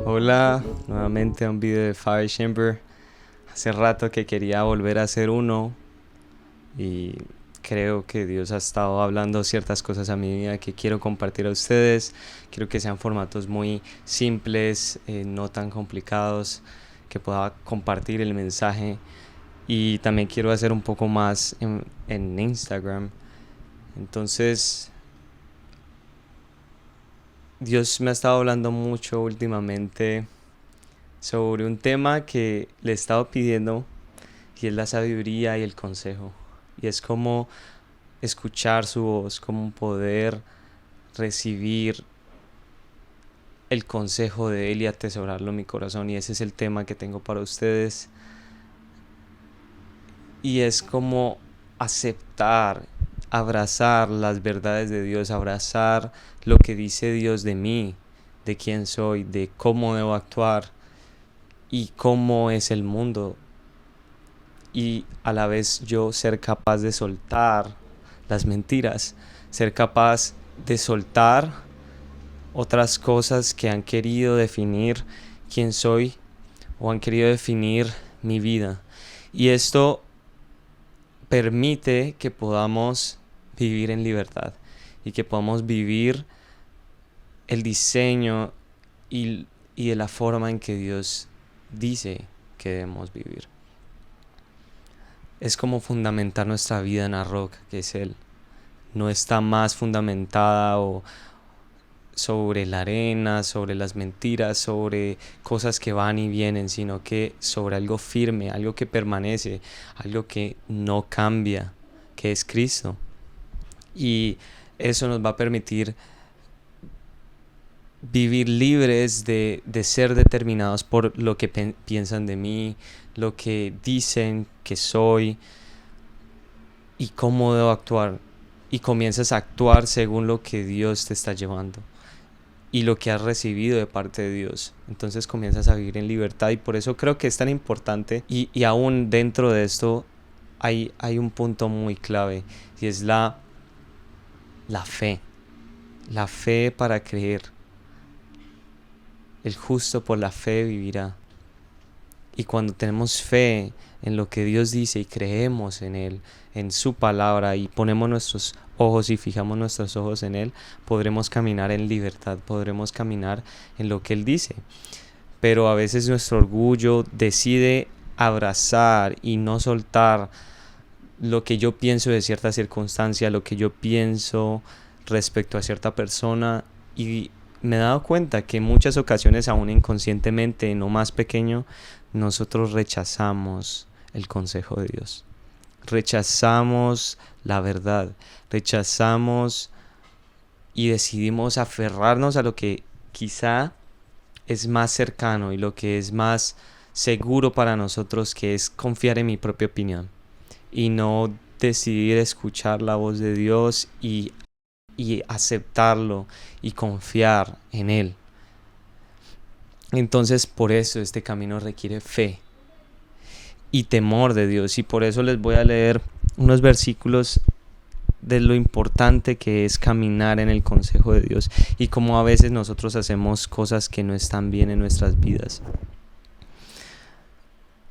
Hola, nuevamente a un video de Fire Chamber. Hace rato que quería volver a hacer uno y creo que Dios ha estado hablando ciertas cosas a mi vida que quiero compartir a ustedes. Quiero que sean formatos muy simples, no tan complicados, que pueda compartir el mensaje. Y también quiero hacer un poco más en Instagram. Entonces, Dios me ha estado hablando mucho últimamente sobre un tema que le he estado pidiendo, y es la sabiduría y el consejo. Y es como escuchar su voz, como poder recibir el consejo de Él y atesorarlo en mi corazón. Y ese es el tema que tengo para ustedes. Y es como aceptar, abrazar las verdades de Dios, abrazar lo que dice Dios de mí, de quién soy, de cómo debo actuar y cómo es el mundo. Y a la vez yo ser capaz de soltar las mentiras, ser capaz de soltar otras cosas que han querido definir quién soy o han querido definir mi vida. Y esto permite que podamos vivir en libertad y que podamos vivir el diseño y de la forma en que Dios dice que debemos vivir. Es como fundamentar nuestra vida en la roca que es Él. No está más fundamentada sobre la arena, sobre las mentiras, sobre cosas que van y vienen, sino que sobre algo firme, algo que permanece, algo que no cambia, que es Cristo. Y eso nos va a permitir vivir libres de ser determinados por lo que piensan de mí, lo que dicen que soy y cómo debo actuar. Y comienzas a actuar según lo que Dios te está llevando y lo que has recibido de parte de Dios. Entonces comienzas a vivir en libertad, y por eso creo que es tan importante. Y aún dentro de esto hay un punto muy clave, y es la fe. La fe para creer. El justo por la fe vivirá. Y cuando tenemos fe en lo que Dios dice y creemos en Él, en su palabra, y ponemos nuestros ojos y fijamos nuestros ojos en Él, podremos caminar en libertad, podremos caminar en lo que Él dice. Pero a veces nuestro orgullo decide abrazar y no soltar lo que yo pienso de cierta circunstancia, lo que yo pienso respecto a cierta persona. Y me he dado cuenta que en muchas ocasiones, aún inconscientemente, en lo más pequeño, nosotros rechazamos el consejo de Dios. Rechazamos la verdad, rechazamos y decidimos aferrarnos a lo que quizá es más cercano y lo que es más seguro para nosotros, que es confiar en mi propia opinión y no decidir escuchar la voz de Dios y aceptarlo y confiar en Él. Entonces, por eso este camino requiere fe y temor de Dios, y por eso les voy a leer unos versículos de lo importante que es caminar en el consejo de Dios y cómo a veces nosotros hacemos cosas que no están bien en nuestras vidas.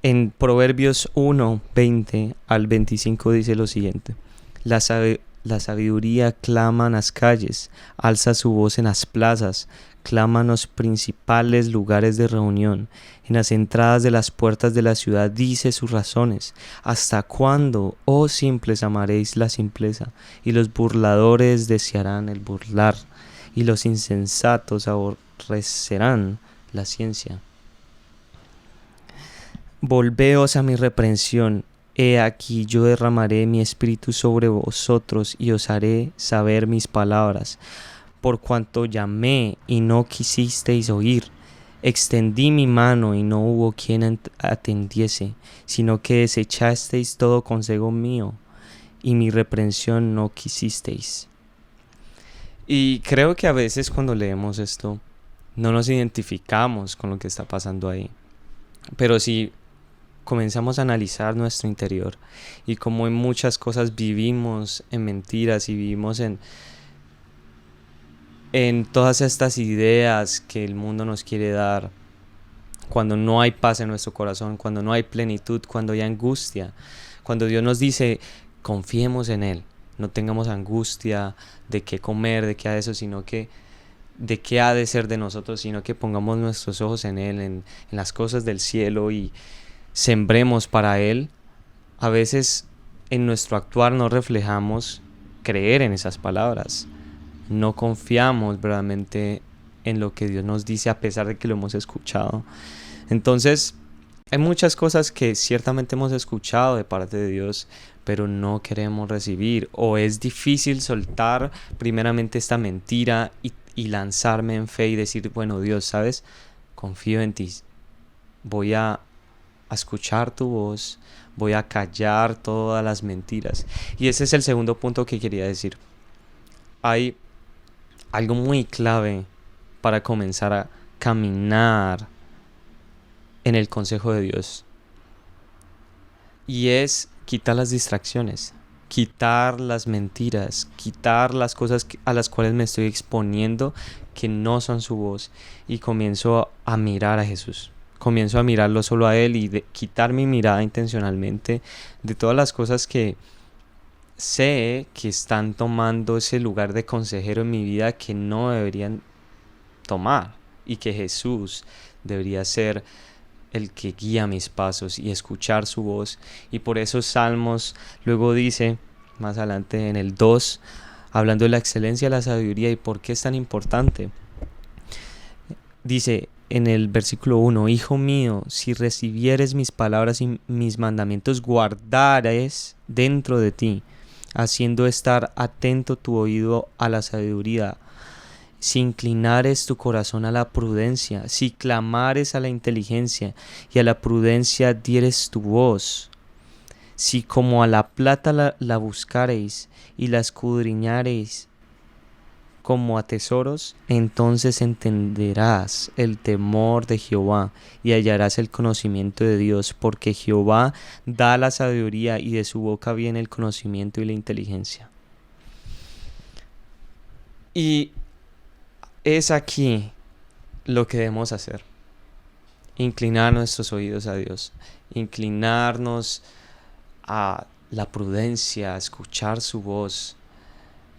En Proverbios 1, 20 al 25 dice lo siguiente: La sabiduría clama en las calles, alza su voz en las plazas, clama en los principales lugares de reunión, en las entradas de las puertas de la ciudad dice sus razones. ¿Hasta cuándo, oh simples, amaréis la simpleza? Y los burladores desearán el burlar, y los insensatos aborrecerán la ciencia. Volveos a mi reprensión. He aquí yo derramaré mi espíritu sobre vosotros y os haré saber mis palabras. Por cuanto llamé y no quisisteis oír, extendí mi mano y no hubo quien atendiese, sino que desechasteis todo consejo mío y mi reprensión no quisisteis. Y creo que a veces cuando leemos esto no nos identificamos con lo que está pasando ahí. Pero si comenzamos a analizar nuestro interior y como en muchas cosas vivimos en mentiras y vivimos en todas estas ideas que el mundo nos quiere dar, cuando no hay paz en nuestro corazón, cuando no hay plenitud, cuando hay angustia, cuando Dios nos dice confiemos en Él, no tengamos angustia de qué comer, de qué ha de eso, sino que de qué ha de ser de nosotros, sino que pongamos nuestros ojos en Él, en las cosas del cielo y sembremos para Él. A veces en nuestro actuar no reflejamos creer en esas palabras, no confiamos verdaderamente en lo que Dios nos dice a pesar de que lo hemos escuchado. Entonces, hay muchas cosas que ciertamente hemos escuchado de parte de Dios, pero no queremos recibir, o es difícil soltar primeramente esta mentira y lanzarme en fe y decir, bueno, Dios, ¿sabes? Confío en ti, voy a escuchar tu voz, voy a callar todas las mentiras. Y ese es el segundo punto que quería decir. Hay algo muy clave para comenzar a caminar en el consejo de Dios, y es quitar las distracciones, quitar las mentiras, quitar las cosas a las cuales me estoy exponiendo que no son su voz, y comienzo a mirar a Jesús. Comienzo a mirarlo solo a Él y quitar mi mirada intencionalmente de todas las cosas que sé que están tomando ese lugar de consejero en mi vida que no deberían tomar, y que Jesús debería ser el que guía mis pasos y escuchar su voz. Y por eso Salmos luego dice, más adelante en el 2, hablando de la excelencia de la sabiduría y por qué es tan importante, dice en el versículo 1, Hijo mío, si recibieres mis palabras y mis mandamientos guardares dentro de ti, haciendo estar atento tu oído a la sabiduría, si inclinares tu corazón a la prudencia, si clamares a la inteligencia y a la prudencia dieres tu voz, si como a la plata la buscareis y la escudriñareis como a tesoros, entonces entenderás el temor de Jehová y hallarás el conocimiento de Dios, porque Jehová da la sabiduría y de su boca viene el conocimiento y la inteligencia. Y es aquí lo que debemos hacer: inclinar nuestros oídos a Dios, inclinarnos a la prudencia, a escuchar su voz,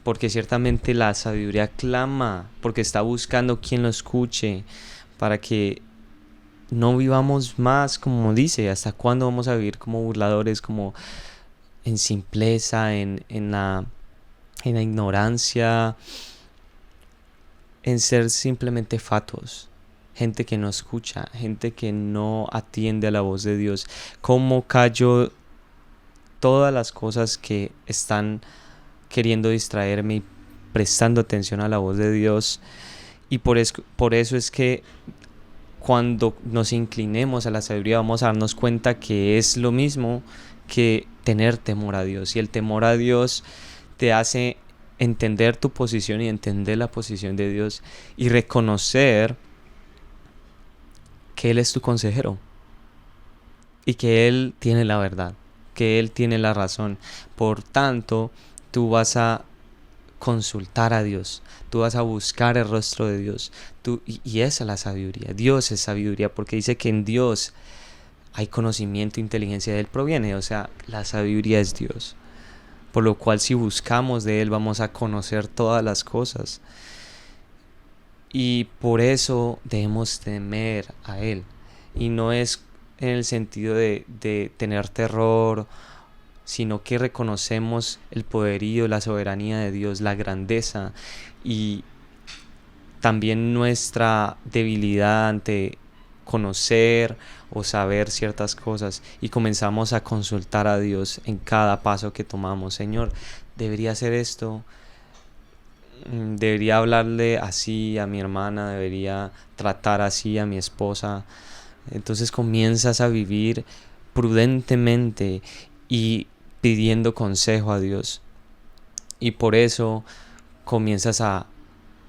porque ciertamente la sabiduría clama, porque está buscando quien lo escuche, para que no vivamos más, como dice, ¿hasta cuándo vamos a vivir como burladores, como en simpleza, en la ignorancia, en ser simplemente fatuos? Gente que no escucha, gente que no atiende a la voz de Dios. ¿Cómo callo todas las cosas que están queriendo distraerme y prestando atención a la voz de Dios? Y por eso es que cuando nos inclinemos a la sabiduría vamos a darnos cuenta que es lo mismo que tener temor a Dios. Y el temor a Dios te hace entender tu posición y entender la posición de Dios y reconocer que Él es tu consejero y que Él tiene la verdad, que Él tiene la razón. Por tanto, tú vas a consultar a Dios, tú vas a buscar el rostro de Dios, y esa es la sabiduría. Dios es sabiduría, porque dice que en Dios hay conocimiento, inteligencia, de Él proviene, o sea, la sabiduría es Dios, por lo cual si buscamos de Él vamos a conocer todas las cosas, y por eso debemos temer a Él, y no es en el sentido de tener terror, sino que reconocemos el poderío, la soberanía de Dios, la grandeza y también nuestra debilidad ante conocer o saber ciertas cosas, y comenzamos a consultar a Dios en cada paso que tomamos. Señor, debería hacer esto, debería hablarle así a mi hermana, debería tratar así a mi esposa. Entonces comienzas a vivir prudentemente y pidiendo consejo a Dios, y por eso comienzas a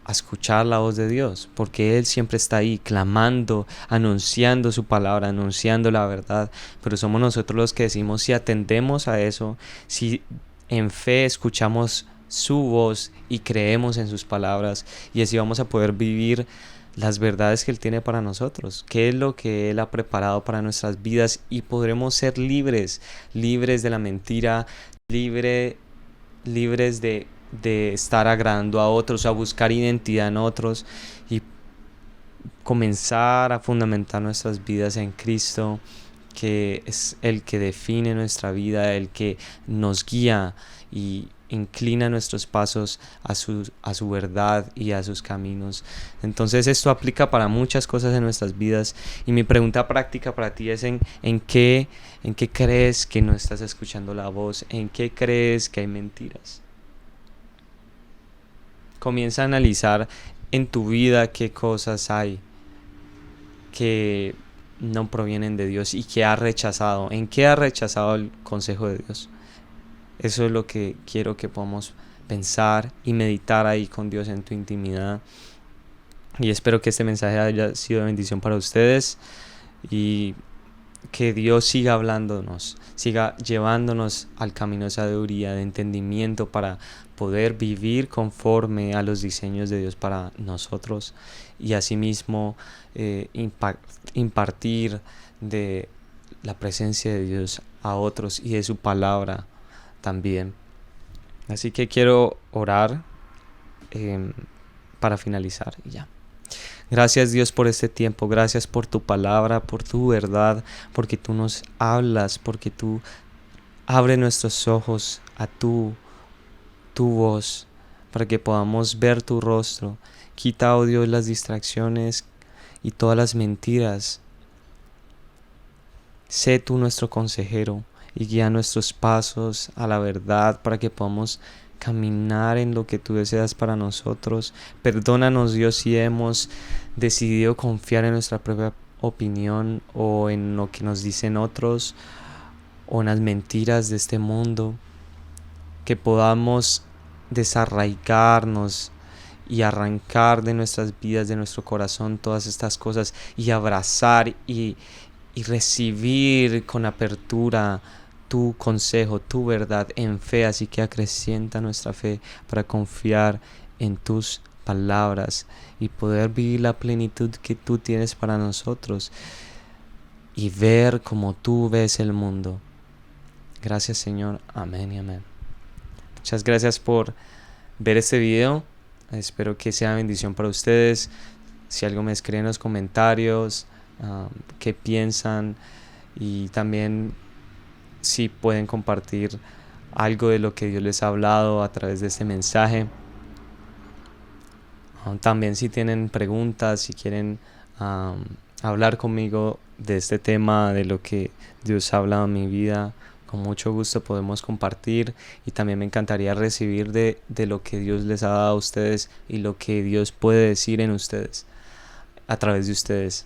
a escuchar la voz de Dios, porque Él siempre está ahí clamando, anunciando su palabra, anunciando la verdad, pero somos nosotros los que decimos si atendemos a eso, si en fe escuchamos su voz y creemos en sus palabras, y así vamos a poder vivir las verdades que Él tiene para nosotros, qué es lo que Él ha preparado para nuestras vidas, y podremos ser libres, libres de la mentira, libres de estar agradando a otros, a buscar identidad en otros, y comenzar a fundamentar nuestras vidas en Cristo, que es el que define nuestra vida, el que nos guía y inclina nuestros pasos a su verdad y a sus caminos. Entonces esto aplica para muchas cosas en nuestras vidas, y mi pregunta práctica para ti es en qué crees que no estás escuchando la voz, en qué crees que hay mentiras. Comienza a analizar en tu vida qué cosas hay que no provienen de Dios y que has rechazado, en qué has rechazado el consejo de Dios. Eso es lo que quiero que podamos pensar y meditar ahí con Dios en tu intimidad. Y espero que este mensaje haya sido de bendición para ustedes, y que Dios siga hablándonos, siga llevándonos al camino de sabiduría, de entendimiento, para poder vivir conforme a los diseños de Dios para nosotros, y asimismo impartir de la presencia de Dios a otros y de su palabra también. Así que quiero orar para finalizar y ya. Gracias, Dios, por este tiempo, gracias por tu palabra, por tu verdad, porque tú nos hablas, porque tú abres nuestros ojos a tu voz, para que podamos ver tu rostro. Quita, oh Dios, las distracciones y todas las mentiras. Sé tú nuestro consejero y guía nuestros pasos a la verdad, para que podamos caminar en lo que tú deseas para nosotros. Perdónanos, Dios, si hemos decidido confiar en nuestra propia opinión, o en lo que nos dicen otros, o en las mentiras de este mundo. Que podamos desarraigarnos y arrancar de nuestras vidas, de nuestro corazón, todas estas cosas, y abrazar y recibir con apertura tu consejo, tu verdad en fe. Así que acrecienta nuestra fe para confiar en tus palabras y poder vivir la plenitud que tú tienes para nosotros, y ver como tú ves el mundo. Gracias, Señor. Amén y amén. Muchas gracias por ver este video. Espero que sea bendición para ustedes. Si algo me escriben en los comentarios, qué piensan, y también si pueden compartir algo de lo que Dios les ha hablado a través de este mensaje. También si tienen preguntas, si quieren hablar conmigo de este tema, de lo que Dios ha hablado en mi vida, con mucho gusto podemos compartir, y también me encantaría recibir de lo que Dios les ha dado a ustedes y lo que Dios puede decir en ustedes, a través de ustedes.